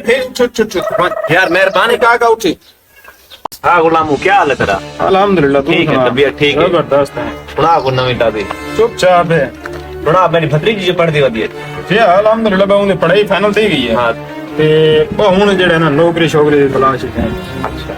फिर छुट छुट छुट यार मेहरबानी। का उठी। हाँ गुलामू, क्या हाल है तेरा? अल्हम्दुलिल्लाह, ठीक है, तबीयत ठीक है? जबरदस्त है। सुना को नवी ताजी? चुपचाप है। सुना मेरी भतीजी जो पढ़ती वधी है। जी अल्हम्दुलिल्लाह, बहू ने पढ़ाई फाइनल दी गई है। हाँ ते हुन जेड़ा ना नौकरी शौकरी दी तलाश है। अच्छा,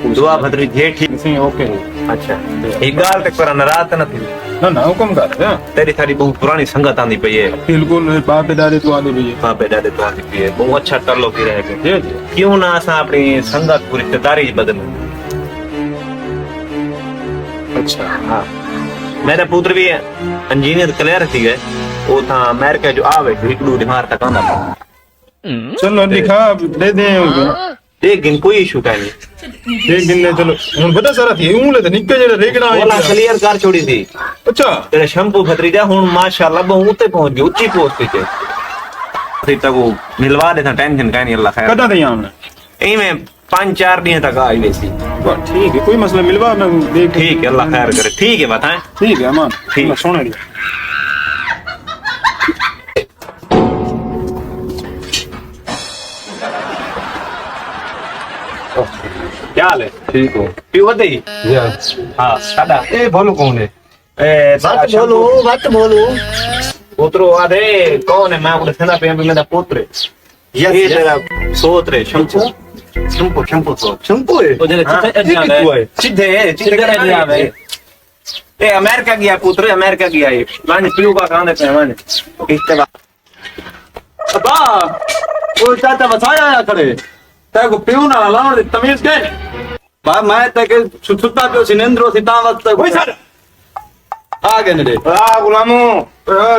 दुआ भतीजी है ठीक सी ओके। अच्छा, एक गाल तक पर नाराज न थी ना ना हुक्म कर। तेरी थारी बहुत पुरानी संगत आंदी पई है। बिल्कुल बाप दादे तो आंदी पई है। बाप दादे तो आंदी पई है, बहुत अच्छा तरलो की रहे जी जी। क्यों ना असा अपनी संगत पूरी रिश्तेदारी बदल। अच्छा हाँ, मेरा पुत्र भी है इंजीनियर क्लियर थी गए, वो था अमेरिका जो आवे एक दो दिमाग तक आंदा। चलो लिखा दे दे एक दिन कोई इशू का नहीं। एक दिन ने चलो हुन बता सारा थी ऊले ते निक्के जेड़ा रेगड़ा बोला क्लियर कर छोड़ी थी। अच्छा तेरे शंपू भत्रीजा हुन माशाल्लाह बहुत ऊते पहुंच गई, ऊंची पोस्ट पे फिर तक वो मिलवा देता, टेंशन का नहीं। अल्लाह खैर कदा दे आना यही में 5-4 दिन तक आई वैसी। ठीक है, कोई मसला मिलवा मैं देख। ठीक है, अल्लाह खैर करे। ठीक है बताएं। ठीक है अमान, ठीक। सोना लिया। क्या हाल है? ठीक हो? पीओ दे। यस। हाँ सादा ए बोलो कौन है? ए बात बोलो। पुत्रो आधे कौन है? मैं आपको सेना पे मेरा पुत्र ये तेरा सोत रे शंपू शंपू शंपू सोत शंपू है। ओ जरा सीधे सीधे आवे। ए अमेरिका गया पुत्र, अमेरिका गया ये लाने पीओ का काम देते हैं माने इसके बाद। अब्बा वो चाचा बसाया खड़े तेरे को पियो ना लाओ दे तमीज के। बा मैं तक सुता पियो सिनेंद्रो सीता वक्त ओए सर आ गए ने। आ गुलामो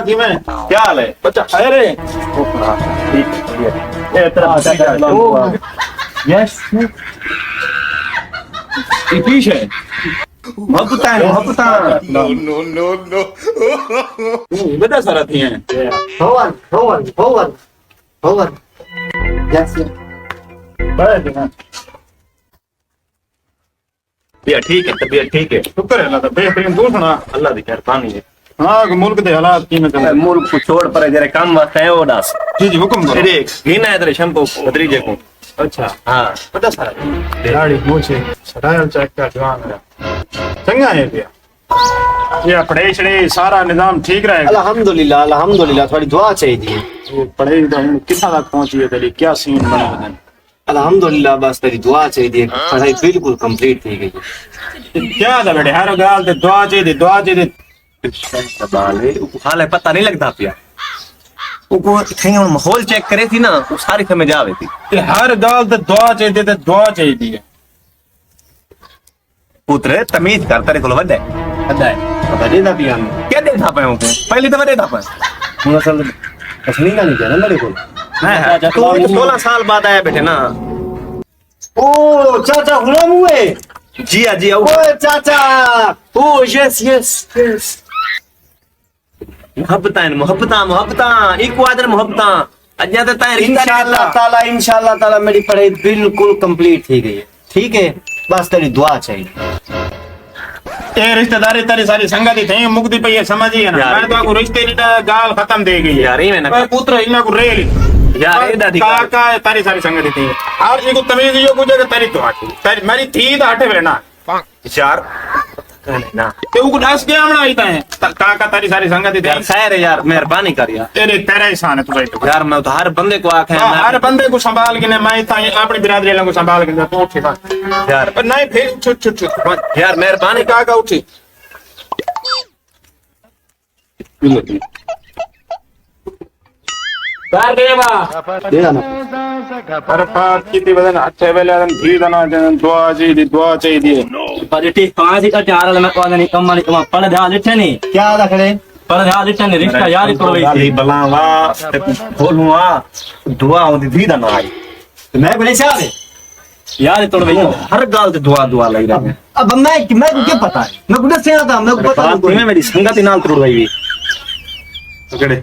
जी मैं क्या हाल है? बच्चा अरे ठीक है ए तेरा चाचा यस ये पीछे है। मोहब्बत नो बता सारा थी हैं। भवन यस बड़े दिन ये ठीक है, तबीयत ठीक है? शुक्र है अल्लाह का। बेहतरीन तू सुना। अल्लाह दी मेहरबानी है। हाँ कि मुल्क दे हालात की में चल। मुल्क को छोड़ पर जरा काम वास्ते है वो दास। जी जी हुक्म करो। अरे गिना है तेरे शंपू भतीजे को। अच्छा हाँ पता सारा दाढ़ी मूछे सटाया चेक का जवान है चंगा है भैया। ये पढ़ाई छड़े सारा निजाम ठीक रहेगा। अल्हम्दुलिल्लाह अल्हम्दुलिल्लाह थोड़ी दुआ चाहिए। वो पढ़ाई कितना तक पहुंची है तेरी? क्या सीन बना बदन? अल्हम्दुलिल्लाह बस तेरी दुआ चाहिए। पढ़ाई बिल्कुल कंप्लीट थी गई। क्या था बेटे हर गाल ते दुआ चाहिए। बाले हाल है पता नहीं लगता पिया उको कहीं माहौल चेक करे थी ना, वो सारी समझ आवे थी। ते हर गाल ते दुआ चाहिए। पुत्र तमीज कर, तेरे को वड्डे अदा पता नहीं था पिया क्या दे था पाए उनको पहले तो वड्डे था पाए हूं असल असली ना नहीं जाना मेरे को। मैं तो 16 साल बाद आया बेटे ना। ओ चाचा गुलाम हुए। जी हाँ जी ओ चाचा ओ यस यस यस मोहब्बत एक वादर मोहब्बत अज्ञा तो ताए इंशाल्लाह ताला मेरी पढ़ाई बिल्कुल कंप्लीट थी गई है। ठीक है, बस तेरी दुआ चाहिए। ए रिश्तेदारी तेरी सारी संगति थे मुक्ति पे ये समझिए ना। मैं तो आपको रिश्ते नी गाल खत्म दे गई यार ये मैंने पुत्र इना को रेल यार ये दादी काका तारी सारी संगति थी और इको तमीज यो कुछ तेरी दुआ थी तेरी मेरी थी तो हटे वे ना यार ना ते उको डास के आमना आईता है काका तारी सारी संगति थी। यार खैर है यार, मेहरबानी कर यार। तेरे तेरा एहसान है तू भाई। यार मैं तो हर बंदे को आखे हर बंदे को संभाल के ने मैं ताई अपनी बिरादरी वालों को संभाल के तो उठी बात यार। पर नहीं फिर छुट छुट छुट यार मेहरबानी काका उठी कर देवा दे ना हर बात की थी बदन अच्छे वेले अदन थी दना जन दुआ चाहिए। पर ठीक 5 ही चार में को नहीं कम नहीं कम पढ़ ध्यान लिखे नहीं क्या लखड़े पढ़ ध्यान लिखे नहीं रिश्ता यार तो वही बलावा बोलूंगा दुआ होती थी ना आई मैं बोले चाहे यार तो वही हर गाल से दुआ लग रहा है। अब मैं को क्या पता है? मैं बुढ़ा से आता मैं को पता मेरी संगत नाल तोड़ गई पकड़े